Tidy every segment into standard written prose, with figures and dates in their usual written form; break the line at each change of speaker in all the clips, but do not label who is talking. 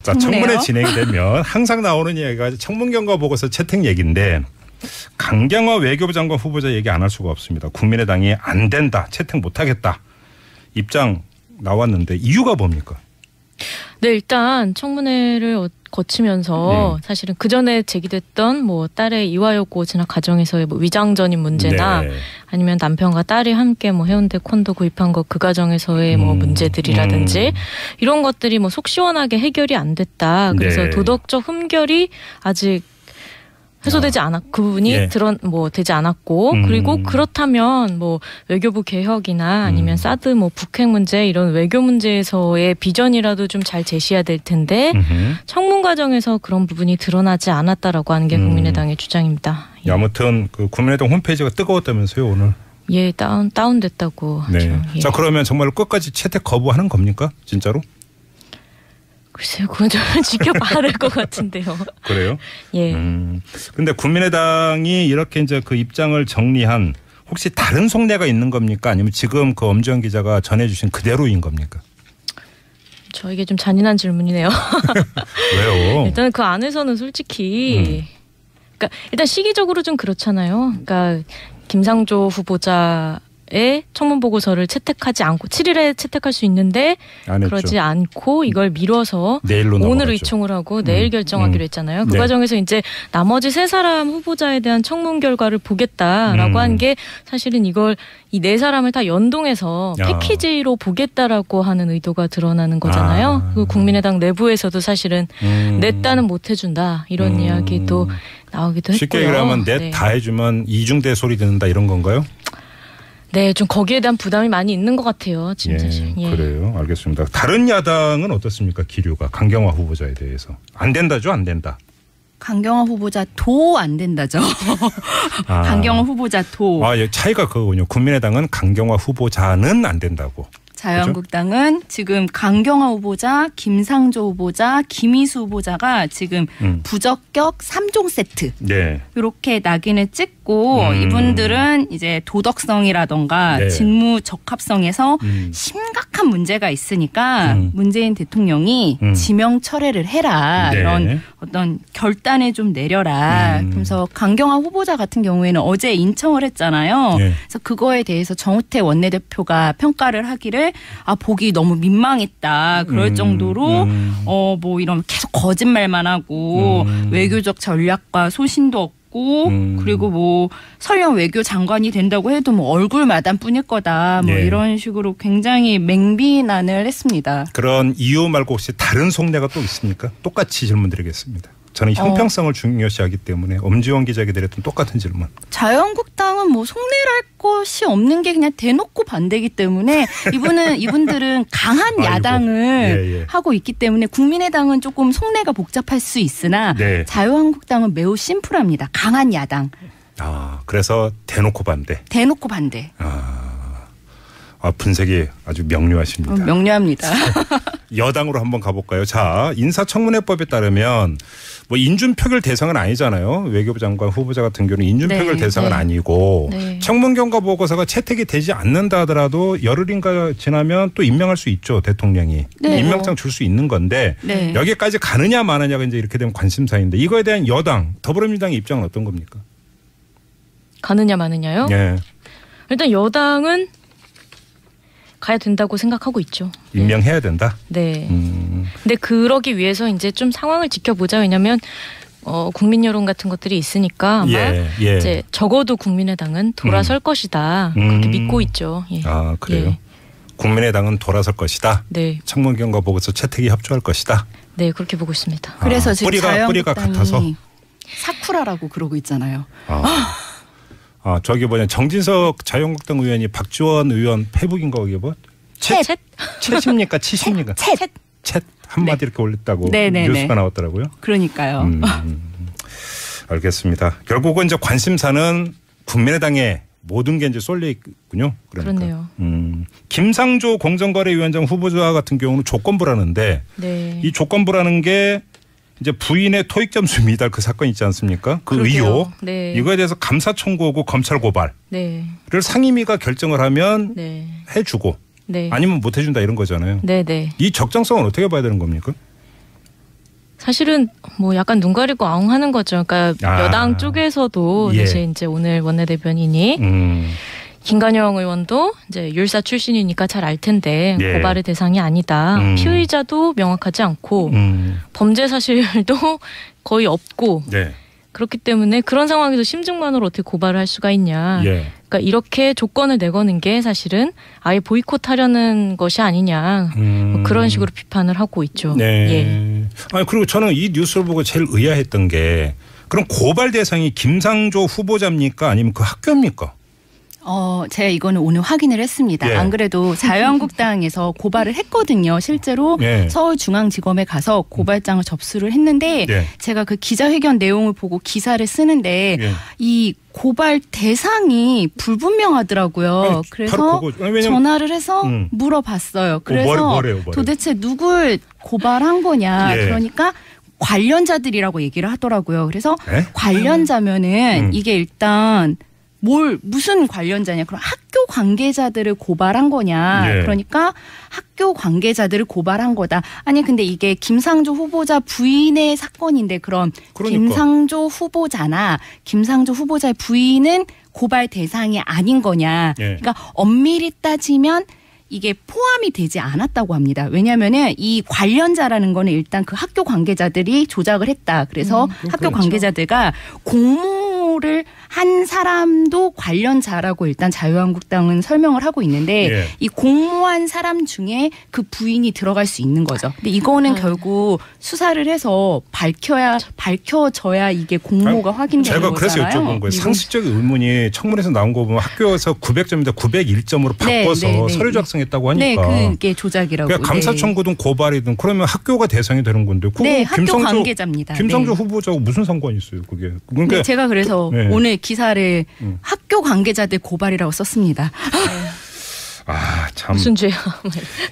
자, 청문회 진행이 되면 항상 나오는 얘기가 청문 경과 보고서 채택 얘기인데 강경화 외교부 장관 후보자 얘기 안 할 수가 없습니다. 국민의당이 안 된다, 채택 못하겠다 입장 나왔는데 이유가 뭡니까?
네, 일단 청문회를 거치면서 사실은 그 전에 제기됐던 뭐 딸의 이화여고 진학 과정에서의 뭐 위장전입 문제나 아니면 남편과 딸이 함께 뭐 해운대 콘도 구입한 것 그 과정에서의 뭐 문제들이라든지 이런 것들이 뭐 속 시원하게 해결이 안 됐다. 그래서 도덕적 흠결이 아직 해소되지 그 부분이 되지 않았고, 그리고 그렇다면 뭐 외교부 개혁이나 아니면 사드 뭐 북핵 문제 이런 외교 문제에서의 비전이라도 좀 잘 제시해야 될 텐데 청문 과정에서 그런 부분이 드러나지 않았다라고 하는 게 국민의당의 주장입니다.
예. 아무튼 그 국민의당 홈페이지가 뜨거웠다면서요 오늘?
예, 다운됐다고.
네.
하죠. 예.
자, 그러면 정말 끝까지 채택 거부하는 겁니까? 진짜로?
글쎄요, 그건 좀 지켜봐야 될 것 같은데요.
그래요?
예.
근데 국민의당이 이렇게 이제 그 입장을 정리한 혹시 다른 속내가 있는 겁니까? 아니면 지금 그 엄지원 기자가 전해주신 그대로인 겁니까?
저에게 좀 잔인한 질문이네요.
왜요?
일단 그 안에서는 솔직히, 그러니까 일단 시기적으로 좀 그렇잖아요. 그러니까 김상조 후보자의 청문 보고서를 채택하지 않고 7일에 채택할 수 있는데 그러지 않고 이걸 미뤄서 오늘 의총을 하고 내일 결정하기로 했잖아요. 그 과정에서 이제 나머지 세 사람 후보자에 대한 청문 결과를 보겠다라고 한 게 사실은 이걸 이 네 사람을 다 연동해서 패키지로 보겠다라고 하는 의도가 드러나는 거잖아요. 그 국민의당 내부에서도 사실은 내 딸은 못 해준다 이런 이야기도 나오기도 했고요.
쉽게 얘기하면 넷 다 해주면 이중대 소리 듣는다 이런 건가요?
네, 좀 거기에 대한 부담이 많이 있는 것 같아요. 지금 사실.
예. 그래요. 알겠습니다. 다른 야당은 어떻습니까? 기류가 강경화 후보자에 대해서. 안 된다죠? 안 된다.
강경화 후보자 도 안 된다죠. 강경화 후보자 도.
예, 차이가 그거군요. 국민의당은 강경화 후보자는 안 된다고.
자유한국당은 그렇죠? 지금 강경화 후보자, 김상조 후보자, 김희수 후보자가 지금 부적격 3종 세트 이렇게 낙인을 찍고 이분들은 이제 도덕성이라던가 직무 적합성에서 심각한 문제가 있으니까 문재인 대통령이 지명 철회를 해라 이런 어떤 결단을 좀 내려라. 그래서 강경화 후보자 같은 경우에는 어제 인청을 했잖아요. 그래서 그거에 대해서 정우택 원내대표가 평가를 하기를 보기 너무 민망했다. 그럴 정도로 뭐 이런 계속 거짓말만 하고 외교적 전략과 소신도 없고 그리고 뭐 설령 외교 장관이 된다고 해도 뭐 얼굴마담 뿐일 거다. 뭐 이런 식으로 굉장히 맹비난을 했습니다.
그런 이유 말고 혹시 다른 속내가 또 있습니까? 똑같이 질문드리겠습니다. 저는 형평성을 중요시하기 때문에 엄지원 기자에게 드렸던 똑같은 질문.
자유한국당은 뭐 속내랄 것이 없는 게 그냥 대놓고 반대이기 때문에 이분들은 강한 야당을 하고 있기 때문에 국민의당은 조금 속내가 복잡할 수 있으나 자유한국당은 매우 심플합니다. 강한 야당.
그래서 대놓고 반대.
대놓고 반대.
분석이 아주 명료하십니다.
명료합니다.
여당으로 한번 가볼까요? 자, 인사청문회법에 따르면 뭐 인준표결 대상은 아니잖아요. 외교부 장관 후보자 같은 경우는 인준표결 대상은 아니고 청문 경과 보고서가 채택이 되지 않는다 하더라도 열흘인가 지나면 또 임명할 수 있죠. 대통령이. 임명장 줄 수 있는 건데 여기까지 가느냐 마느냐가 이제 이렇게 되면 관심사인데 이거에 대한 여당 더불어민주당의 입장은 어떤 겁니까?
가느냐 마느냐요? 일단 여당은 가야 된다고 생각하고 있죠.
임명해야 된다?
네. 근데 그러기 위해서 이제 좀 상황을 지켜보자. 왜냐하면 국민 여론 같은 것들이 있으니까 아마 이제 적어도 국민의당은 돌아설 것이다. 그렇게 믿고 있죠.
그래요? 국민의당은 돌아설 것이다. 청문 경과 보고서 채택이 협조할 것이다.
네, 그렇게 보고 있습니다.
그래서 지금
뿌리가 같아서
사쿠라라고 그러고 있잖아요.
저기 정진석 자유한국당 의원이 박지원 의원 페북인가 그게 뭐? 챗입니까? 치십니까? 챗 한마디 이렇게 올렸다고 뉴스가 나왔더라고요.
그러니까요.
알겠습니다. 결국은 이제 관심사는 국민의당에 모든 게 이제 쏠려 있군요.
그렇네요.
김상조 공정거래위원장 후보자 같은 경우는 조건부라는데 이 조건부라는 게 이제 부인의 토익 점수 미달 그 사건 있지 않습니까? 그 의혹. 이거에 대해서 감사 청구하고 검찰 고발을 상임위가 결정을 하면 해주고 아니면 못 해준다 이런 거잖아요. 이 적정성은 어떻게 봐야 되는 겁니까?
사실은 뭐 약간 눈 가리고 아웅하는 거죠. 그러니까 여당 쪽에서도 사실 이제 오늘 원내대변인이 김관영 의원도 이제 율사 출신이니까 잘 알 텐데 고발의 대상이 아니다. 피의자도 명확하지 않고 범죄 사실도 거의 없고 그렇기 때문에 그런 상황에서 심증만으로 어떻게 고발을 할 수가 있냐. 그러니까 이렇게 조건을 내거는 게 사실은 아예 보이콧하려는 것이 아니냐. 뭐 그런 식으로 비판을 하고 있죠.
아니 그리고 저는 이 뉴스를 보고 제일 의아했던 게 그럼 고발 대상이 김상조 후보자입니까? 아니면 그 학교입니까?
제가 이거는 오늘 확인을 했습니다. 안 그래도 자유한국당에서 고발을 했거든요. 실제로 서울중앙지검에 가서 고발장을 접수를 했는데 제가 그 기자회견 내용을 보고 기사를 쓰는데 이 고발 대상이 불분명하더라고요. 그래서 전화를 해서 물어봤어요. 그래서 도대체 누굴 고발한 거냐. 그러니까 관련자들이라고 얘기를 하더라고요. 그래서 관련자면은 이게 일단 무슨 관련자냐. 그럼 학교 관계자들을 고발한 거냐. 그러니까 학교 관계자들을 고발한 거다. 아니 근데 이게 김상조 후보자 부인의 사건인데 그럼 김상조 후보자나 김상조 후보자의 부인은 고발 대상이 아닌 거냐. 그러니까 엄밀히 따지면 이게 포함이 되지 않았다고 합니다. 왜냐하면은 이 관련자라는 거는 일단 그 학교 관계자들이 조작을 했다. 그래서 학교 관계자들과 공모를 한 사람도 관련자라고 일단 자유한국당은 설명을 하고 있는데 이 공모한 사람 중에 그 부인이 들어갈 수 있는 거죠. 근데 이거는 결국 수사를 해서 밝혀져야 이게 공모가 확인되는 거잖아요.
제가 그래서 여쭤본 거예요. 상식적인 의문이 청문회에서 나온 거 보면 학교에서 900점인데 901점으로 바꿔서 서류 작성했다고 하니까.
그게 조작이라고.
그러니까 감사 청구든 고발이든 그러면 학교가 대상이 되는 건데.
학교 관계자입니다.
김상조 후보자하고 무슨 상관이 있어요, 그게? 그러니까
제가 그래서 오늘 기사를 학교 관계자들 고발이라고 썼습니다.
참.
무슨 죄야.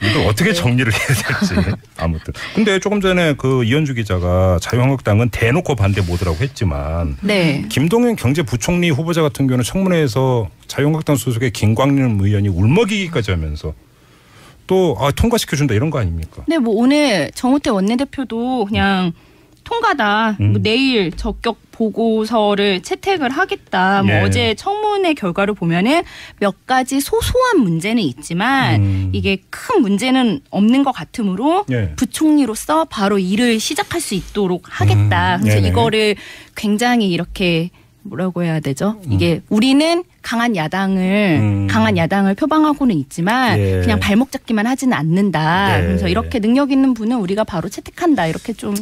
이걸 어떻게 정리를 해야 될지. 아무튼. 근데 조금 전에 그 이현주 기자가 자유한국당은 대놓고 반대 못이라고 했지만 김동연 경제부총리 후보자 같은 경우는 청문회에서 자유한국당 소속의 김광림 의원이 울먹이기까지 하면서 또 통과시켜준다 이런 거 아닙니까?
네, 뭐 오늘 정우택 원내대표도 그냥 통과다. 뭐 내일 적격 보고서를 채택을 하겠다. 뭐 어제 청문회 결과를 보면은 몇 가지 소소한 문제는 있지만 이게 큰 문제는 없는 것 같으므로 부총리로서 바로 일을 시작할 수 있도록 하겠다. 그래서 이거를 굉장히 이렇게 뭐라고 해야 되죠? 이게 우리는 강한 야당을 표방하고는 있지만 그냥 발목 잡기만 하지는 않는다. 그래서 이렇게 능력 있는 분은 우리가 바로 채택한다. 이렇게 좀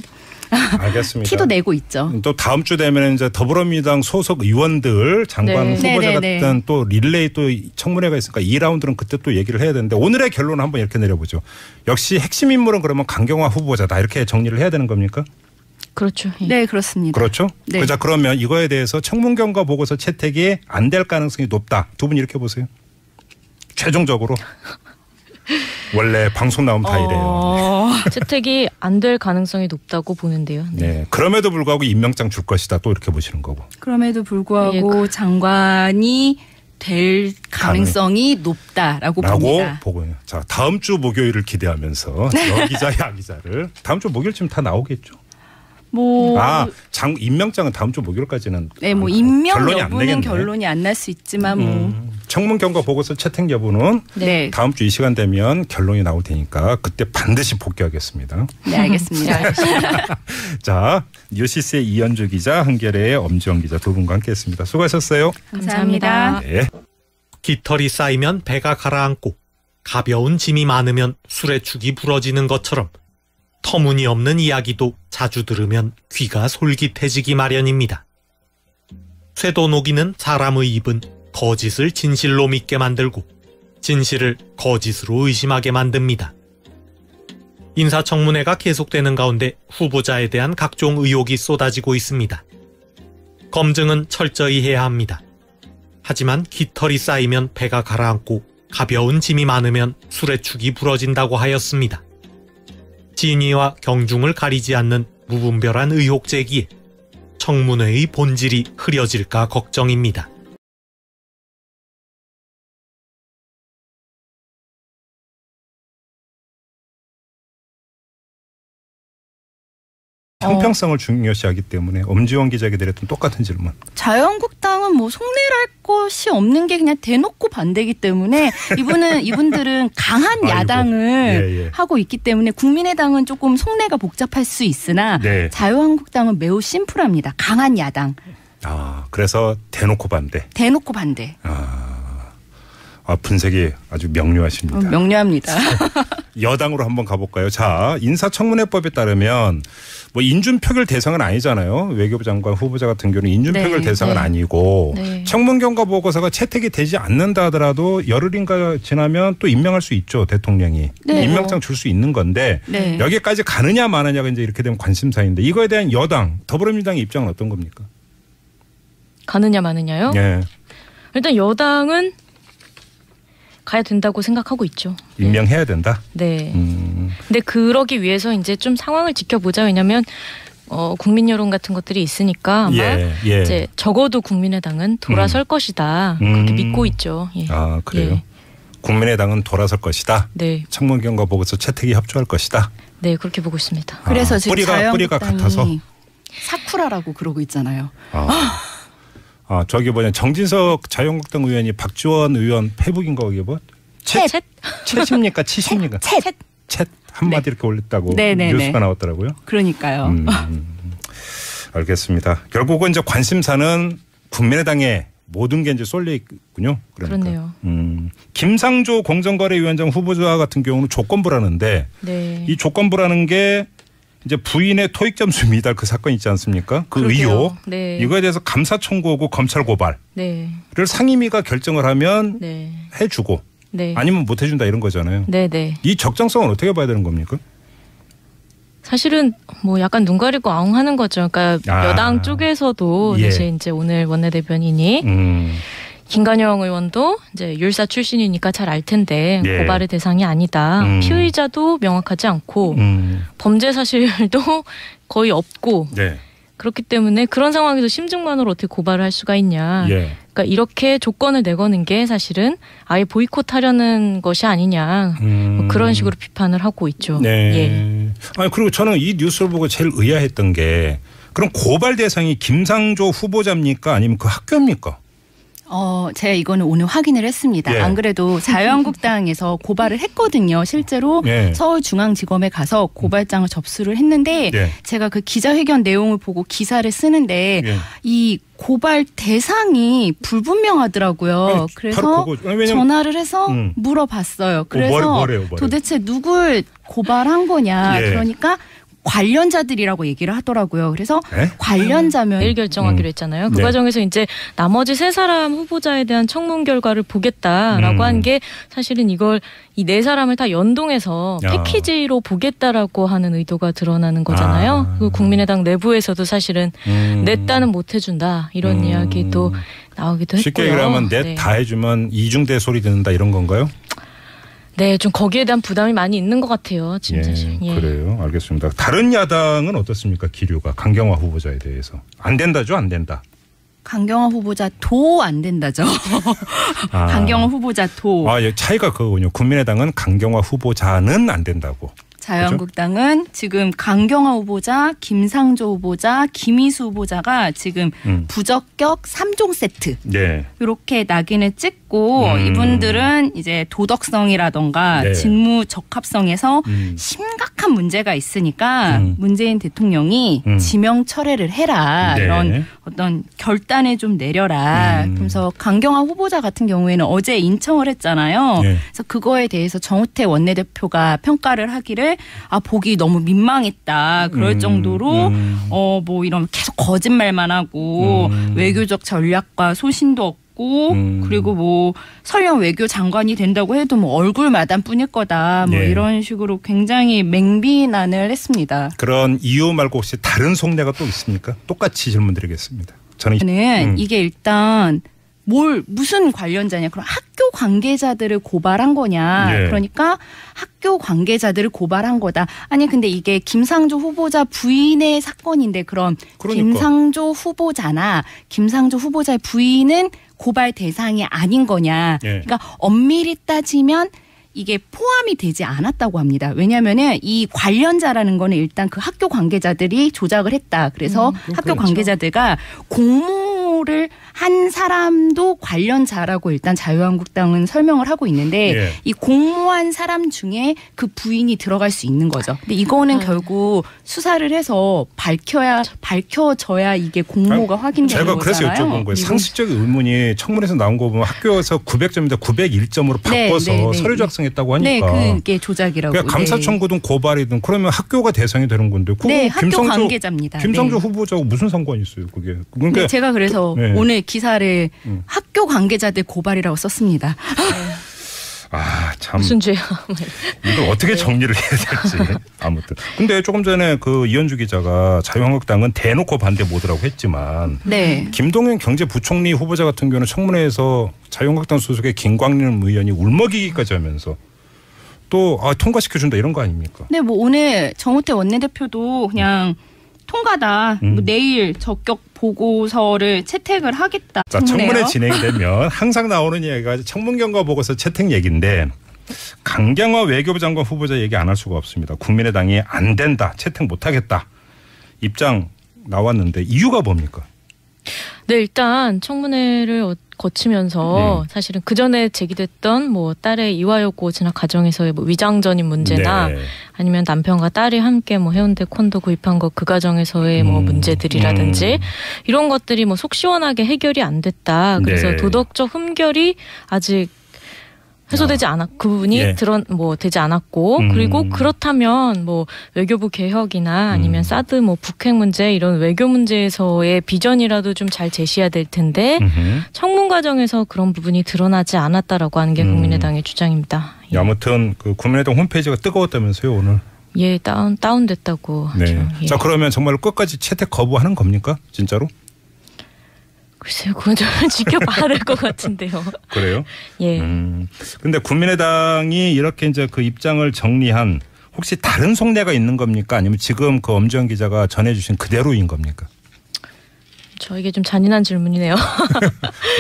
알겠습니다.
티도 내고 있죠.
또 다음 주 되면 이제 더불어민주당 소속 의원들 장관 후보자 같은 또 릴레이 또 청문회가 있으니까 2라운드는 그때 또 얘기를 해야 되는데 오늘의 결론을 한번 이렇게 내려보죠. 역시 핵심 인물은 그러면 강경화 후보자다 이렇게 정리를 해야 되는 겁니까?
그렇죠.
네, 그렇습니다.
그렇죠. 자, 그러면 이거에 대해서 청문경과 보고서 채택이 안 될 가능성이 높다. 두 분 이렇게 보세요. 최종적으로. 원래 방송 나오면 다 이래요.
채택이 안 될 가능성이 높다고 보는데요.
그럼에도 불구하고 임명장 줄 것이다. 또 이렇게 보시는 거고.
그럼에도 불구하고 장관이 될 가능성이 높다라고 봅니다.
보고요. 자, 다음 주 목요일을 기대하면서 여기자 야기자를 다음 주 목요일쯤 다 나오겠죠. 임명장은 다음 주 목요일까지는
임명 여부는 결론이 안 날 수 있지만
청문 경과 보고서 채택 여부는 다음 주 이 시간 되면 결론이 나올 테니까 그때 반드시 복귀하겠습니다.
네, 알겠습니다.
자, 뉴시스의 이현주 기자, 한겨레의 엄지영 기자 두 분과 함께했습니다. 수고하셨어요.
감사합니다.
깃털이 쌓이면 배가 가라앉고 가벼운 짐이 많으면 수레축이 부러지는 것처럼 터무니없는 이야기도 자주 들으면 귀가 솔깃해지기 마련입니다. 쇠도 녹이는 사람의 입은 거짓을 진실로 믿게 만들고 진실을 거짓으로 의심하게 만듭니다. 인사청문회가 계속되는 가운데 후보자에 대한 각종 의혹이 쏟아지고 있습니다. 검증은 철저히 해야 합니다. 하지만 깃털이 쌓이면 배가 가라앉고 가벼운 짐이 많으면 수레축이 부러진다고 하였습니다. 진위와 경중을 가리지 않는 무분별한 의혹 제기에 청문회의 본질이 흐려질까 걱정입니다.
형평성을 중요시하기 때문에 엄지원 기자에게 드렸던 똑같은 질문.
자유한국당은 뭐 속내랄 것이 없는 게 그냥 대놓고 반대이기 때문에 이분들은 강한 야당을 하고 있기 때문에 국민의당은 조금 속내가 복잡할 수 있으나 네. 자유한국당은 매우 심플합니다. 강한 야당.
그래서 대놓고 반대.
대놓고 반대.
분석이 아주 명료하십니다.
명료합니다.
여당으로 한번 가볼까요? 자, 인사청문회법에 따르면 뭐 인준표결 대상은 아니잖아요. 외교부 장관 후보자 같은 경우는 인준표결 대상은 아니고 청문 경과 보고서가 채택이 되지 않는다 하더라도 열흘인가 지나면 또 임명할 수 있죠. 대통령이. 임명장 줄 수 있는 건데 여기까지 가느냐 마느냐가 이제 이렇게 되면 관심사인데 이거에 대한 여당 더불어민주당의 입장은 어떤 겁니까?
가느냐 마느냐요?
네.
일단 여당은 가야 된다고 생각하고 있죠.
임명해야 된다?
네. 근데 그러기 위해서 이제 좀 상황을 지켜보자. 왜냐하면 국민 여론 같은 것들이 있으니까 아마 이제 적어도 국민의당은 돌아설 것이다. 그렇게 믿고 있죠.
그래요? 국민의당은 돌아설 것이다.
네.
청문 경과 보고서 채택이 협조할 것이다.
네, 그렇게 보고 있습니다.
그래서 지금
뿌리가 같아서
사쿠라라고 그러고 있잖아요.
저기 정진석 자유한국당 의원이 박지원 의원 페북인 거 이게 뭐? 채입니까? 치십니까? 채 한마디 이렇게 올렸다고 뉴스가 나왔더라고요.
그러니까요.
알겠습니다. 결국은 이제 관심사는 국민의당에 모든 게 이제 쏠려 있군요.
그렇네요.
김상조 공정거래위원장 후보자 같은 경우는 조건부라는데 이 조건부라는 게 이제 부인의 토익 점수 미달 그 사건 있지 않습니까? 그 의혹. 이거에 대해서 감사 청구하고 검찰 고발을 상임위가 결정을 하면 해주고 아니면 못 해준다 이런 거잖아요. 이 적정성은 어떻게 봐야 되는 겁니까?
사실은 뭐 약간 눈 가리고 아웅하는 거죠. 그러니까 여당 쪽에서도 사실 이제 오늘 원내대변인이 김관영 의원도 이제 율사 출신이니까 잘 알 텐데 고발의 대상이 아니다. 피의자도 명확하지 않고 범죄 사실도 거의 없고 그렇기 때문에 그런 상황에서 심증만으로 어떻게 고발을 할 수가 있냐. 그러니까 이렇게 조건을 내거는 게 사실은 아예 보이콧하려는 것이 아니냐. 뭐 그런 식으로 비판을 하고 있죠.
그리고 저는 이 뉴스를 보고 제일 의아했던 게 그럼 고발 대상이 김상조 후보자입니까? 아니면 그 학교입니까?
제가 이거는 오늘 확인을 했습니다. 안 그래도 자유한국당에서 고발을 했거든요. 실제로 서울중앙지검에 가서 고발장을 접수를 했는데 제가 그 기자회견 내용을 보고 기사를 쓰는데 이 고발 대상이 불분명하더라고요. 그래서 전화를 해서 물어봤어요. 그래서
뭐래요?
도대체 누굴 고발한 거냐. 그러니까 관련자들이라고 얘기를 하더라고요. 그래서 관련자면
내일 결정하기로 했잖아요. 그 과정에서 이제 나머지 3사람 후보자에 대한 청문 결과를 보겠다라고 한 게 사실은 이걸 이 4사람을 다 연동해서 패키지로 보겠다라고 하는 의도가 드러나는 거잖아요. 그 국민의당 내부에서도 사실은 냈다는 못 해준다 이런 이야기도 나오기도 했고요.
쉽게 얘기하면 넷 다 해주면 이중대 소리 듣는다 이런 건가요?
네, 좀 거기에 대한 부담이 많이 있는 것 같아요. 지금 사실.
그래요. 알겠습니다. 다른 야당은 어떻습니까? 기류가 강경화 후보자에 대해서. 안 된다죠? 안 된다.
강경화 후보자 도 안 된다죠. 강경화 후보자 도.
차이가 그거군요. 국민의당은 강경화 후보자는 안 된다고.
자유한국당은 지금 강경화 후보자, 김상조 후보자, 김희수 후보자가 지금 부적격 3종 세트 이렇게 낙인을 찍고 이분들은 이제 도덕성이라던가 직무 적합성에서 심각한 문제가 있으니까 문재인 대통령이 지명 철회를 해라 이런 어떤 결단을 좀 내려라. 그래서 강경화 후보자 같은 경우에는 어제 인청을 했잖아요. 그래서 그거에 대해서 정우택 원내대표가 평가를 하기를 보기 너무 민망했다. 그럴 정도로 뭐 이런 계속 거짓말만 하고 외교적 전략과 소신도 없고 그리고 뭐 설령 외교 장관이 된다고 해도 뭐 얼굴마담 뿐일 거다. 뭐 이런 식으로 굉장히 맹비난을 했습니다.
그런 이유 말고 혹시 다른 속내가 또 있습니까? 똑같이 질문드리겠습니다.
저는 이게 일단 무슨 관련자냐. 그럼 학교 관계자들을 고발한 거냐. 그러니까 학교 관계자들을 고발한 거다. 아니 근데 이게 김상조 후보자 부인의 사건인데 그럼 김상조 후보자나 김상조 후보자의 부인은 고발 대상이 아닌 거냐. 그러니까 엄밀히 따지면 이게 포함이 되지 않았다고 합니다. 왜냐하면은 이 관련자라는 거는 일단 그 학교 관계자들이 조작을 했다. 그래서 학교
그렇죠.
관계자들과 공모를 한 사람도 관련자라고 일단 자유한국당은 설명을 하고 있는데
예.
이 공모한 사람 중에 그 부인이 들어갈 수 있는 거죠. 근데 이거는 결국 수사를 해서 밝혀져야 이게 공모가 확인되는
제가
거잖아요.
그래서 여쭤본 거예요. 상식적인 의문이 청문회에서 나온 거 보면 학교에서 900점인데 901점으로 바꿔서 서류 작성했다고 하니까.
네, 그게 조작이라고.
그러니까 감사 청구든 고발이든 그러면 학교가 대상이 되는 건데.
네, 학교 관계자입니다.
김상조 후보자하고 무슨 상관이 있어요, 그게? 그러니까
제가 그래서 오늘 기사를 학교 관계자들 고발이라고 썼습니다.
아, 참.
무슨 죄야.
이걸 어떻게 정리를 해야 될지. 아무튼. 근데 조금 전에 그 이현주 기자가 자유한국당은 대놓고 반대 모드라고 했지만. 김동연 경제부총리 후보자 같은 경우는 청문회에서 자유한국당 소속의 김광림 의원이 울먹이기까지 하면서 또 통과시켜준다 이런 거 아닙니까?
네, 뭐 오늘 정우택 원내대표도 그냥 통과다. 뭐 내일 적격 보고서를 채택을 하겠다.
자, 청문회 진행이 되면 항상 나오는 이야기가 청문경과 보고서 채택 얘기인데 강경화 외교부 장관 후보자 얘기 안 할 수가 없습니다. 국민의당이 안 된다. 채택 못하겠다. 입장 나왔는데 이유가 뭡니까?
네, 일단 청문회를 거치면서 사실은 그 전에 제기됐던 뭐 딸의 이화여고 진학 과정에서의 뭐 위장전입 문제나 아니면 남편과 딸이 함께 뭐 해운대 콘도 구입한 것 그 과정에서의 뭐 문제들이라든지 이런 것들이 뭐 속 시원하게 해결이 안 됐다. 그래서 도덕적 흠결이 아직 해소되지 그 부분이 되지 않았고 그리고 그렇다면 뭐 외교부 개혁이나 아니면 사드 뭐 북핵 문제 이런 외교 문제에서의 비전이라도 좀 잘 제시해야 될 텐데 청문 과정에서 그런 부분이 드러나지 않았다라고 하는 게 국민의당의 주장입니다.
예. 아무튼 그 국민의당 홈페이지가 뜨거웠다면서요 오늘?
예, 다운됐다고 하죠. 예.
자, 그러면 정말 끝까지 채택 거부하는 겁니까? 진짜로?
글쎄요, 그건 좀 지켜봐야 될 것 같은데요.
그래요?
예.
근데 국민의당이 이렇게 이제 그 입장을 정리한 혹시 다른 속내가 있는 겁니까? 아니면 지금 그 엄지원 기자가 전해주신 그대로인 겁니까?
저에게 좀 잔인한 질문이네요.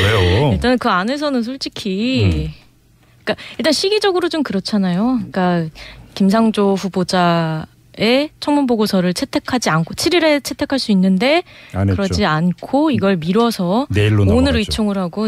왜요?
일단 그 안에서는 솔직히, 그러니까 일단 시기적으로 좀 그렇잖아요. 그러니까 김상조 후보자 의 청문 보고서를 채택하지 않고 7일에 채택할 수 있는데 그러지 않고 이걸 미뤄서 오늘 의총을 하고